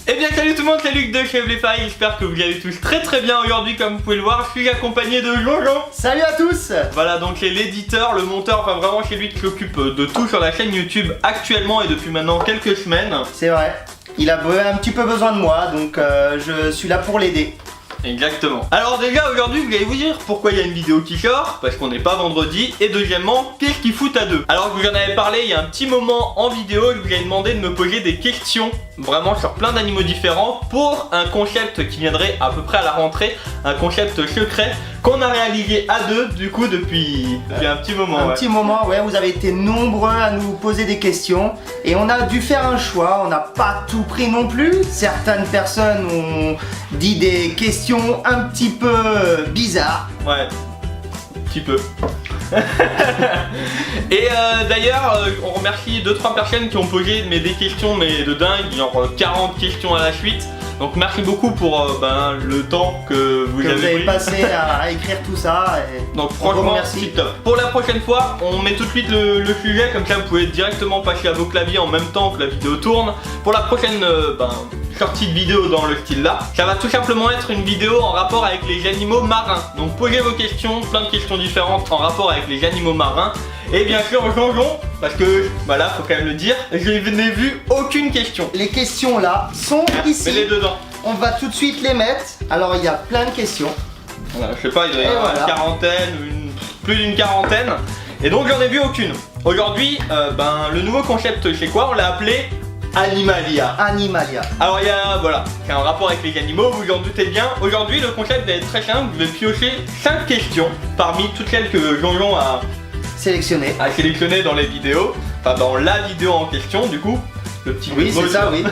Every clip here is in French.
Eh bien salut tout le monde, c'est Luc de chez Bléfaï, j'espère que vous allez tous très bien aujourd'hui. Comme vous pouvez le voir, je suis accompagné de Jean-Jean. Salut à tous. Voilà, donc c'est l'éditeur, le monteur, enfin vraiment c'est lui qui s'occupe de tout sur la chaîne YouTube actuellement et depuis maintenant quelques semaines. C'est vrai, il a un petit peu besoin de moi, donc je suis là pour l'aider. Exactement. Alors déjà aujourd'hui vous allez vous dire pourquoi il y a une vidéo qui sort, parce qu'on n'est pas vendredi, et deuxièmement qu'est-ce qu'ils foutent à deux. Alors que vous en avez parlé il y a un petit moment en vidéo, je vous ai demandé de me poser des questions vraiment sur plein d'animaux différents pour un concept qui viendrait à peu près à la rentrée, un concept secret qu'on a réalisé à deux du coup depuis un petit moment. Un petit moment, ouais, vous avez été nombreux à nous poser des questions et on a dû faire un choix, on n'a pas tout pris non plus. Certaines personnes ont dit des questions un petit peu bizarres. Ouais, un petit peu. Et d'ailleurs on remercie 2-3 personnes qui ont posé des questions mais de dingue, genre 40 questions à la suite. Donc merci beaucoup pour le temps que vous avez passé à écrire tout ça. Et donc franchement c'est top. Pour la prochaine fois on met tout de suite le sujet, comme ça vous pouvez directement passer à vos claviers en même temps que la vidéo tourne. Pour la prochaine sortie de vidéo dans le style là, ça va tout simplement être une vidéo en rapport avec les animaux marins. Donc posez vos questions, plein de questions différentes en rapport avec les animaux marins. Et bien sûr Jean-Jean, parce que voilà, faut quand même le dire, je n'ai vu aucune question. Les questions là sont ici. Mets-les dedans. On va tout de suite les mettre. Alors il y a plein de questions. Voilà, je sais pas, il doit y avoir une quarantaine, plus d'une quarantaine. Et donc j'en ai vu aucune. Aujourd'hui, le nouveau concept, c'est quoi? On l'a appelé Animalia. Animalia. Alors il y a, voilà, c'est un rapport avec les animaux, vous en doutez bien. Aujourd'hui le concept va être très simple, je vais piocher 5 questions parmi toutes celles que Jean-Jean a sélectionné dans les vidéos, enfin dans la vidéo en question du coup. Le petit oui, c'est ça, oui.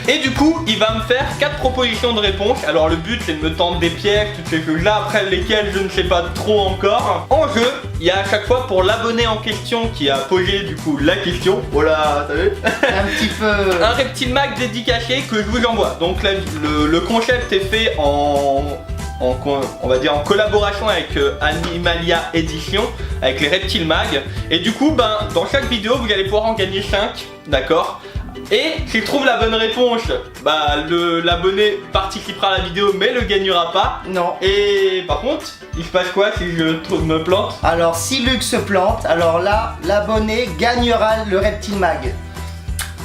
Et du coup, il va me faire 4 propositions de réponse. Alors le but c'est de me tendre des pièges, toutes ces choses-là, après lesquelles je ne sais pas trop encore. En jeu, il y a à chaque fois pour l'abonné en question qui a posé du coup la question. Voilà, t'as vu? Un petit peu... un reptile mag dédicacé que je vous envoie. Donc le concept est fait on va dire en collaboration avec Animalia Edition, avec les reptiles mag. Et du coup, dans chaque vidéo, vous allez pouvoir en gagner 5, d'accord? Et s'il trouve la bonne réponse, l'abonné participera à la vidéo mais ne gagnera pas. Non. Et par contre, il se passe quoi si je me plante? Alors si Luc se plante, alors là, l'abonné gagnera le reptile mag.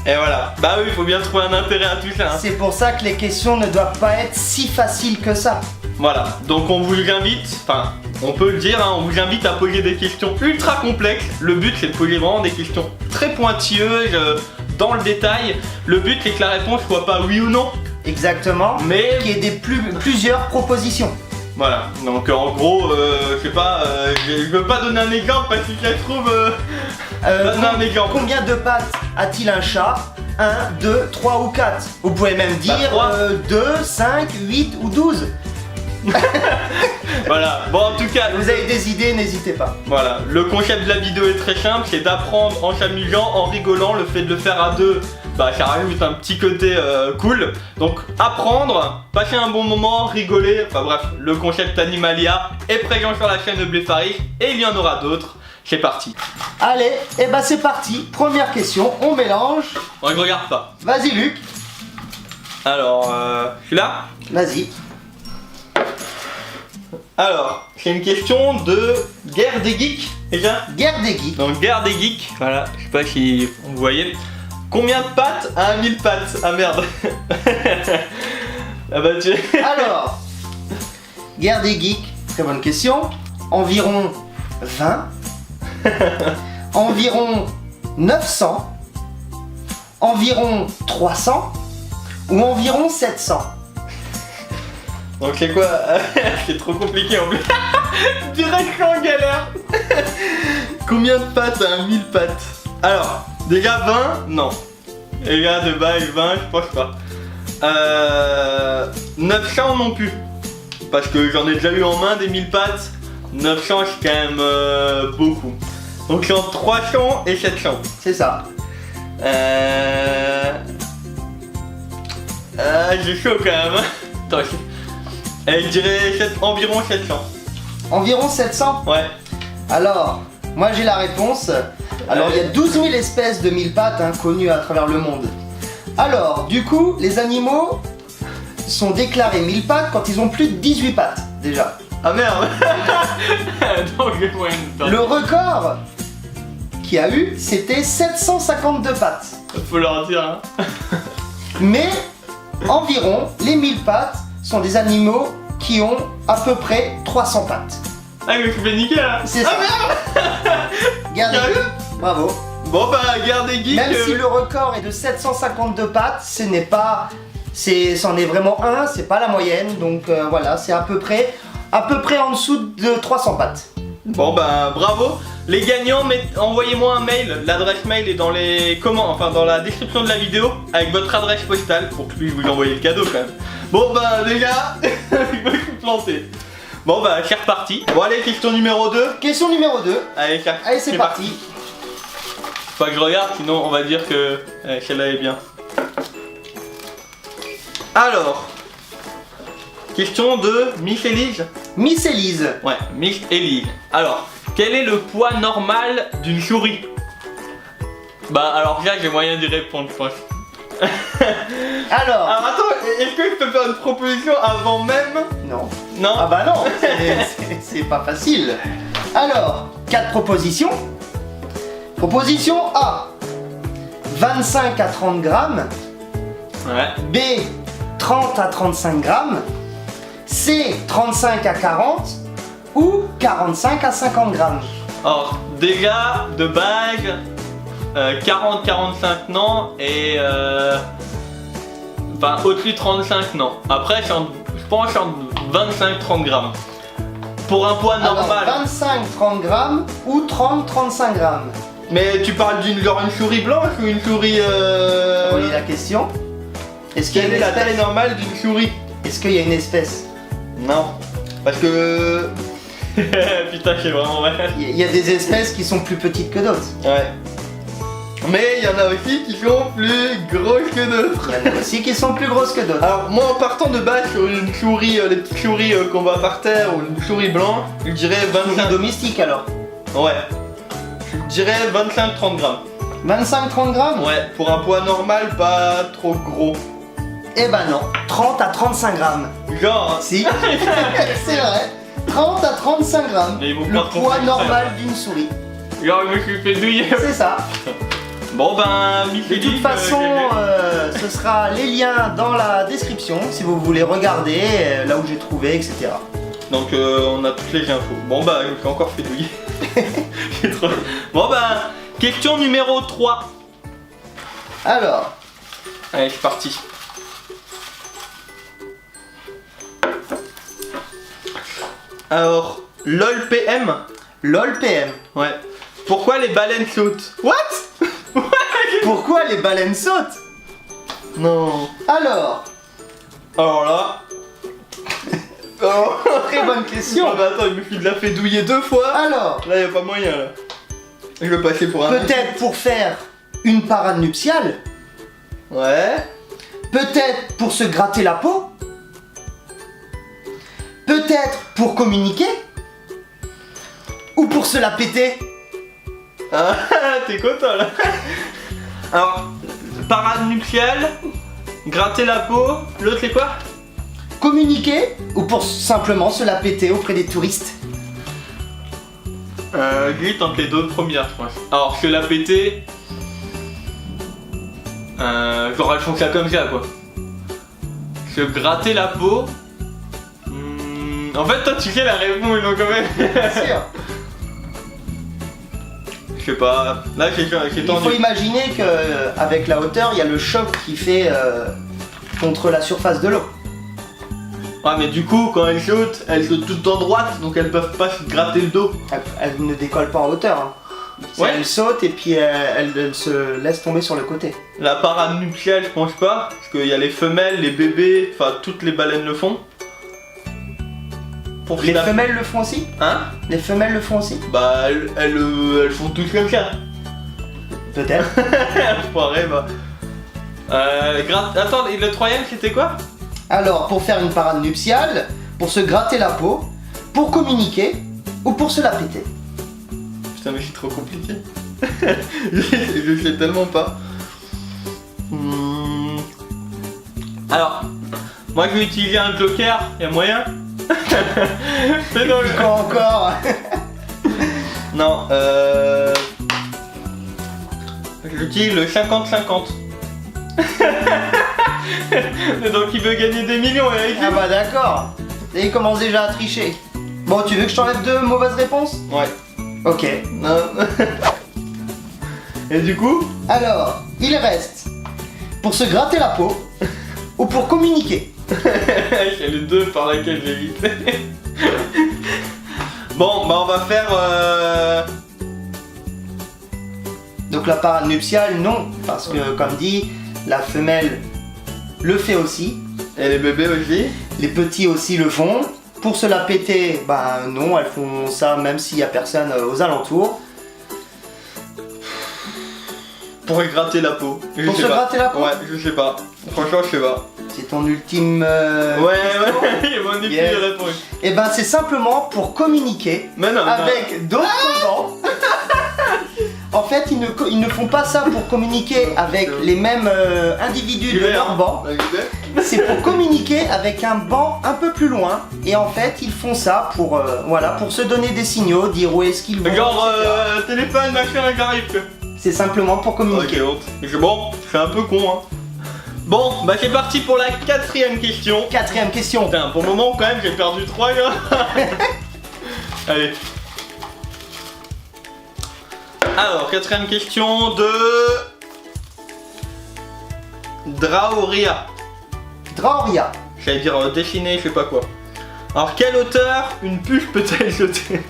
Et voilà, bah oui, il faut bien trouver un intérêt à tout ça. Hein. C'est pour ça que les questions ne doivent pas être si faciles que ça. Voilà, donc on vous invite, enfin on peut le dire, hein, on vous invite à poser des questions ultra complexes. Le but c'est de poser vraiment des questions très pointilleuses, dans le détail. Le but c'est que la réponse soit pas oui ou non. Exactement, mais qu'il y ait plusieurs propositions. Voilà, donc en gros, je sais pas, je veux pas donner un exemple parce que si ça se trouve... donne un exemple. Combien de pattes a-t-il un chat? 1, 2, 3 ou 4? Vous pouvez même dire 2, 5, 8 ou 12. Voilà, bon en tout cas... Vous avez des idées, n'hésitez pas. Voilà, le concept de la vidéo est très simple, c'est d'apprendre en s'amusant, en rigolant. Le fait de le faire à deux, ça rajoute un petit côté cool. Donc apprendre, passer un bon moment, rigoler, enfin bref, le concept Animalia est présent sur la chaîne Bléfaï et il y en aura d'autres. C'est parti. Allez, et c'est parti. Première question, on mélange. On ne regarde pas. Vas-y Luc. Alors, je suis là. Vas-y. Alors, c'est une question de Guerre des Geeks, déjà. Guerre des Geeks. Donc Guerre des Geeks, voilà, je sais pas si vous voyez. Combien de pattes a un 1000 pattes? Ah merde. Ah bah tu... Alors, Guerre des Geeks, très bonne question. Environ 20. Environ 900. Environ 300. Ou environ 700. Donc c'est quoi? C'est trop compliqué en plus. Direct en galère. Combien de pattes a un 1000 pattes? Alors, déjà 20? Non. Les gars de bail 20, je pense pas. 900 non plus. Parce que j'en ai déjà eu en main des 1000 pattes. 900 c'est quand même beaucoup. Donc c'est entre 300 et 700. C'est ça. J'ai chaud quand même. Attends, je dirais environ 700. Environ 700? Ouais. Alors, moi j'ai la réponse. Alors il y a 12 000 espèces de mille pattes connues à travers le monde. Alors, du coup, les animaux sont déclarés 1000 pattes quand ils ont plus de 18 pattes, déjà. Ah merde. Donc j'ai moyen de perdre. Le record qu'il y a eu, c'était 752 pattes. Faut leur dire, hein. Mais, environ, les 1000 pattes sont des animaux qui ont à peu près 300 pattes. Ah, mais je me fais niquer là. C'est ça. Gardez Sérieux bravo. Bon bah, gardez geek. Même si le record est de 752 pattes, ce n'est pas... c'en est vraiment un, c'est pas la moyenne. Donc voilà, c'est à peu près en dessous de 300 pattes. Bon bah, bravo. Les gagnants, envoyez-moi un mail. L'adresse mail est dans les commentaires, enfin dans la description de la vidéo, avec votre adresse postale pour que je puisse vous envoyer le cadeau quand même. Bon bah, les gars, je me suis planté. Bon bah, c'est reparti. Bon allez, question numéro 2. Question numéro 2. Allez, c'est parti. Faut pas que je regarde, sinon on va dire que celle-là est bien. Alors, question de Miss Elise. Miss Elise. Ouais, Miss Elise. Alors, quel est le poids normal d'une souris? Bah alors là, j'ai moyen d'y répondre, je pense. Alors, attends, est-ce que je peux faire une proposition avant même? non. Non. Ah bah non, c'est pas facile. Alors, 4 propositions. Proposition A, 25 à 30 grammes. Ouais. B, 30 à 35 grammes. C, 35 à 40. Ou 45 à 50 grammes. Alors, déjà, de base, 40-45 non, et enfin, au-dessus de 35 non. Après, je pense entre 25-30 grammes. Pour un poids normal. Alors, 25-30 grammes ou 30-35 grammes. Mais tu parles d'une souris blanche ou une souris Voyez la question. Est-ce qu'il y a Quelle est une la espèce taille normale d'une souris? Est-ce qu'il y a une espèce? Non. Parce que... Putain, c'est vraiment mal. Il y a des espèces qui sont plus petites que d'autres. Ouais. Mais il y en a aussi qui sont plus grosses que d'autres. Il y en a aussi qui sont plus grosses que d'autres. Alors moi en partant de base sur une souris, les petites souris qu'on voit par terre ou une souris blanche, je dirais Souris 25... domestique alors. Ouais. Je dirais 25-30 grammes. 25-30 grammes? Ouais, pour un poids normal, pas trop gros. Eh ben non, 30 à 35 grammes. Genre... Si, c'est vrai. 30 à 35 grammes. Mais ils vont Le pas poids comprendre normal d'une souris. Genre je me suis fait douiller. C'est ça. Bon ben, De toute façon, ce sera les liens dans la description si vous voulez regarder là où j'ai trouvé, etc. Donc on a toutes les infos. Bon bah, je me suis encore fait douiller. J'ai trop... Bon bah, question numéro 3. Alors, Allez, c'est parti. Alors, LOL PM. LOL PM. Ouais. Pourquoi les baleines sautent? What? Pourquoi les baleines sautent? Non. Alors, Alors là... Oh. très bonne question. Ah bah attends, il me fait de la fait douiller 2 fois. Alors, Là, y a pas moyen là. Je vais passer pour un... peut-être pour faire une parade nuptiale. Ouais. Peut-être pour se gratter la peau. Peut-être pour communiquer. Ou pour se la péter. Ah, t'es content là. Alors, parade nuptiale, gratter la peau, l'autre c'est quoi? Communiquer ou pour simplement se la péter auprès des touristes. J'hésite entre les deux premières, je pense. Alors, se la péter... genre elles font ça comme ça quoi. Se gratter la peau... En fait, toi tu sais la réponse donc quand même. Bien sûr. Je sais pas, là j'ai Il tendu. faut imaginer qu'avec la hauteur, il y a le choc qui fait contre la surface de l'eau. Ah mais du coup, quand elles sautent toutes en droite, donc elles peuvent pas se gratter le dos. Elle ne décolle pas en hauteur. Hein. Ouais. Elle saute et puis elle se laisse tomber sur le côté. La parade nuptiale, je pense pas, parce qu'il y a les femelles, les bébés, enfin toutes les baleines le font. Pour Les la- femelles le font aussi? Hein? Les femelles le font aussi? Bah elles font toutes comme ça. Peut-être. Enfoiré, bah. Attends, et le troisième c'était quoi? Alors, pour faire une parade nuptiale, pour se gratter la peau, pour communiquer ou pour se la péter. Putain mais c'est trop compliqué. Je sais tellement pas. Alors, moi je vais utiliser un joker, y'a moyen? C'est dans le... Quoi encore? Non, j'utilise le 50-50. Donc il veut gagner des millions, Eric. Ah bah d'accord. Et il commence déjà à tricher. Bon, tu veux que je t'enlève 2 mauvaises réponses? Ouais. Ok. Non. Et du coup? Alors, il reste pour se gratter la peau ou pour communiquer. Il y a les deux par laquelle j'ai évité. Bon, bah on va faire... Donc la parade nuptiale, non. Parce que, comme dit, la femelle le fait aussi. Et les bébés aussi. Les petits aussi le font. Pour se la péter, bah non, elles font ça même s'il n'y a personne aux alentours. Pour gratter la peau. Je Pour sais se pas. gratter la peau? Ouais, je sais pas. Franchement, je sais pas. C'est ton ultime... Ouais, il m'a dit Yes. plus de réponse. Et ben c'est simplement pour communiquer Mais non, avec d'autres bancs. En fait, ils ne font pas ça pour communiquer avec les mêmes individus de leur banc. C'est pour communiquer avec un banc un peu plus loin. Et en fait, ils font ça pour, voilà, pour se donner des signaux, dire où est-ce qu'ils vont. Genre, etc. téléphone, machin, j'arrive. C'est simplement pour communiquer. Ok, bon, je suis un peu con, hein. Bon, bah c'est parti pour la 4ème question. 4ème question. Putain, pour le moment, quand même, j'ai perdu 3 gars. Allez. Alors, 4ème question de... Draoria. Draoria. J'allais dire dessiner, je sais pas quoi. Alors, quelle hauteur une puce peut-elle sauter?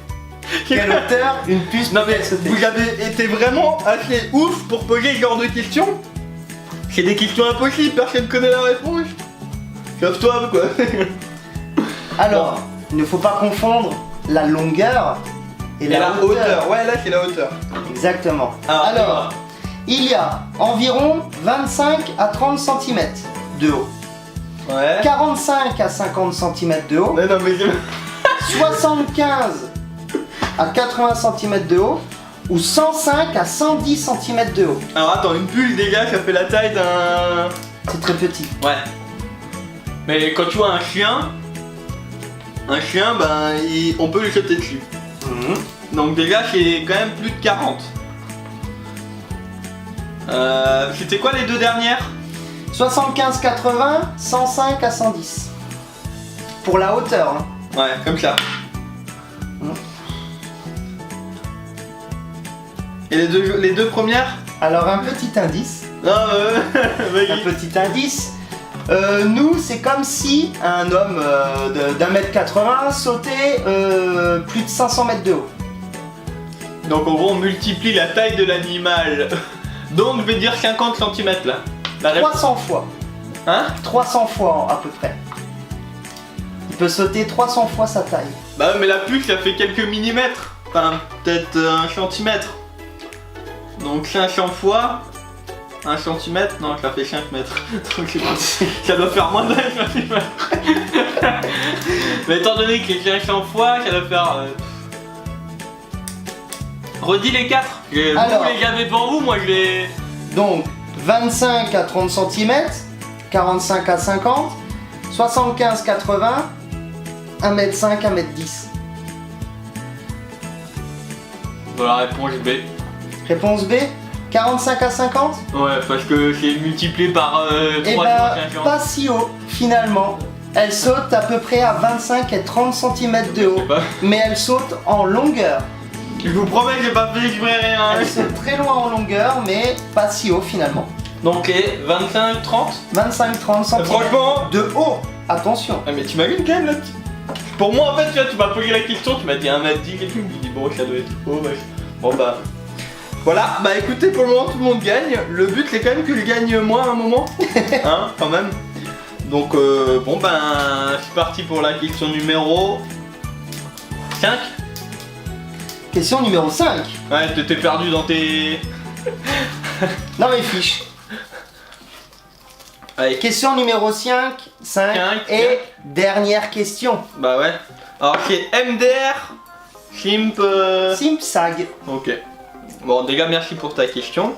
Quelle hauteur une puce Non mais peut-elle sauter? vous avez été vraiment assez ouf pour poser ce genre de questions. C'est des questions impossibles, personne connaît la réponse. Sauve-toi quoi. Alors, il ne faut pas confondre la longueur et la hauteur. Ouais, là c'est la hauteur. Exactement. Alors, il y a environ 25 à 30 cm de haut, ouais. 45 à 50 cm de haut, Mais non mais c'est... 75 à 80 cm de haut ou 105 à 110 cm de haut. Alors attends, une puce déjà ça fait la taille d'un... C'est très petit. Ouais. Mais quand tu vois un chien ben on peut lui sauter dessus. Donc déjà c'est quand même plus de 40. C'était quoi les deux dernières? 75-80, 105 à 110. Pour la hauteur. Hein. Ouais, comme ça. Et les deux premières? Alors un petit indice. Non, Un petit indice. Nous, c'est comme si un homme d'1m80 sautait plus de 500 mètres de haut. Donc en gros on multiplie la taille de l'animal. Donc je vais dire 50 cm là. La réponse... 300 fois. Hein? 300 fois à peu près. Il peut sauter 300 fois sa taille. Bah mais la puce ça fait quelques millimètres. Enfin peut-être 1 centimètre. Donc 500 fois 1 centimètre, non ça fait 5 mètres. Donc ça doit faire moins d'un centimètre. Mais étant donné que c'est 500 fois, ça doit faire... Redis les 4. Alors. Vous les avez pour vous, moi je les... Donc 25 à 30 cm, 45 à 50, 75 80, 1m5, 1m10. Voilà, réponse B. Réponse B, 45 à 50? Ouais, parce que c'est multiplié par Eh 3 ben, 50. pas si haut finalement. Elle saute à peu près à 25 et 30 cm de haut, mais elle saute en longueur. Je vous promets que j'ai pas fait exprès rien. Elle saute très loin en longueur, mais pas si haut finalement. Donc les 25, 30. 25-30 cm Franchement. de haut. Attention. Ah mais t'imagines quand même là. Pour moi en fait, tu vois, tu m'as posé la question, tu m'as dit 1m10 et tout, je me dis bon ça doit être haut, ouais. Bon bah. Voilà, bah écoutez, pour le moment tout le monde gagne. Le but c'est quand même que je gagne moi à un moment. Hein, quand même. Donc bon ben c'est parti pour la question numéro 5. Question numéro 5. Ouais, t'étais perdu dans tes... Dans mes fiches. Allez, Question numéro 5 et dernière question. bah ouais. Alors c'est MDR Simp... Simpsag. Ok. Bon, déjà merci pour ta question.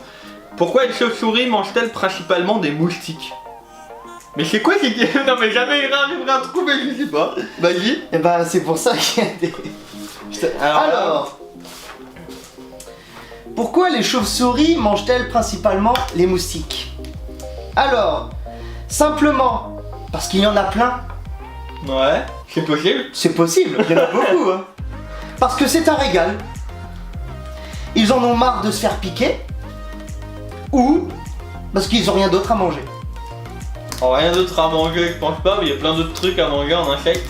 Pourquoi une chauve-souris mange-t-elle principalement des moustiques? Mais c'est quoi ces questions? Non mais jamais il arrivera à trouver, je sais pas. Vas-y. Et bah c'est pour ça qu'il y a des... Alors, pourquoi les chauves-souris mangent-elles principalement les moustiques? Alors, simplement parce qu'il y en a plein. Ouais, c'est possible. C'est possible, il y en a beaucoup. Hein. Parce que c'est un régal. Ils en ont marre de se faire piquer. Ou parce qu'ils ont rien d'autre à manger. Alors, rien d'autre à manger, je pense pas, mais il y a plein d'autres trucs à manger en insectes.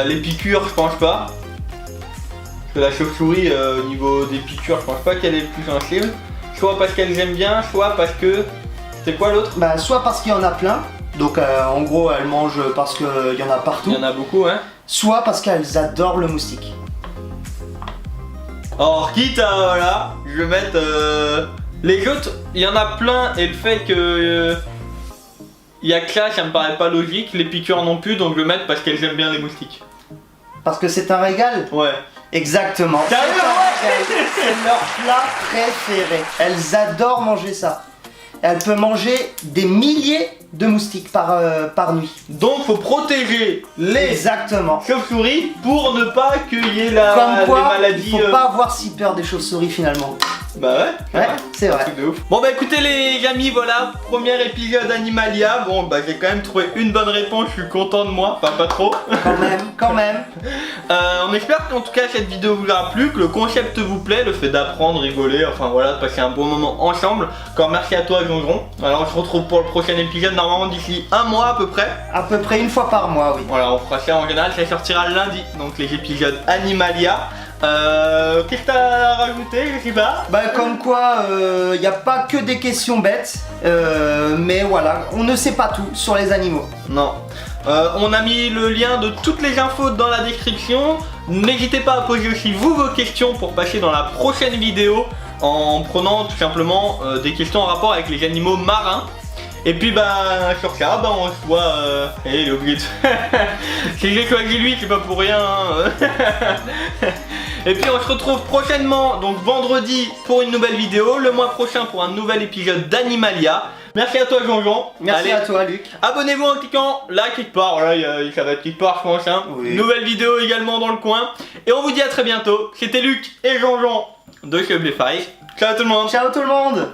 Les piqûres, je pense pas. Parce que la chauve-souris, au niveau des piqûres, je pense pas qu'elle est le plus sensible. Soit parce qu'elles aiment bien, soit parce que... C'est quoi l'autre? Bah, soit parce qu'il y en a plein. Donc en gros, elles mangent parce qu'il y en a partout. Il y en a beaucoup, hein. Soit parce qu'elles adorent le moustique. Alors, quitte à... Voilà, je vais mettre... Les autres, il y en a plein, et le fait que... Il y a que ça me paraît pas logique. Les piqûres non plus, donc je vais mettre parce qu'elles aiment bien les moustiques. Parce que c'est un régal? Ouais. Exactement. C'est un régal. C'est leur plat préféré. Elles adorent manger ça. Elle peut manger des milliers de moustiques par nuit. Donc faut protéger les Exactement. chauves-souris pour ne pas qu'il y ait la Comme quoi, les maladies. il faut pas avoir si peur des chauves-souris finalement. Bah ouais, c'est vrai. De ouf. Bon bah écoutez les amis, voilà, premier épisode Animalia. Bon bah j'ai quand même trouvé une bonne réponse, je suis content de moi, enfin pas trop. Quand même. On espère qu'en tout cas cette vidéo vous aura plu, que le concept vous plaît, le fait d'apprendre, rigoler, enfin voilà, de passer un bon moment ensemble. Encore merci à toi Jonjon. Alors on se retrouve pour le prochain épisode normalement d'ici un mois à peu près. À peu près une fois par mois, oui. Voilà, on fera ça en général, ça sortira lundi, donc les épisodes Animalia. Qu'est-ce que t'as rajouté, je sais pas? Bah comme quoi, y a pas que des questions bêtes, mais voilà, on ne sait pas tout sur les animaux. Non. On a mis le lien de toutes les infos dans la description. N'hésitez pas à poser aussi vous vos questions pour passer dans la prochaine vidéo en prenant tout simplement des questions en rapport avec les animaux marins. Et puis bah sur ça, bah on se voit... il est obligé de... Si j'ai choisi lui, c'est pas pour rien. Hein. Et puis on se retrouve prochainement, donc vendredi pour une nouvelle vidéo, le mois prochain pour un nouvel épisode d'Animalia. Merci à toi Jonjon. Merci à toi Luc. Abonnez-vous en cliquant là quelque part, voilà, ça va être quelque part je pense. Hein. Oui. Nouvelle vidéo également dans le coin. Et on vous dit à très bientôt. C'était Luc et Jonjon de chez Bléfaille. Ciao tout le monde. Ciao tout le monde.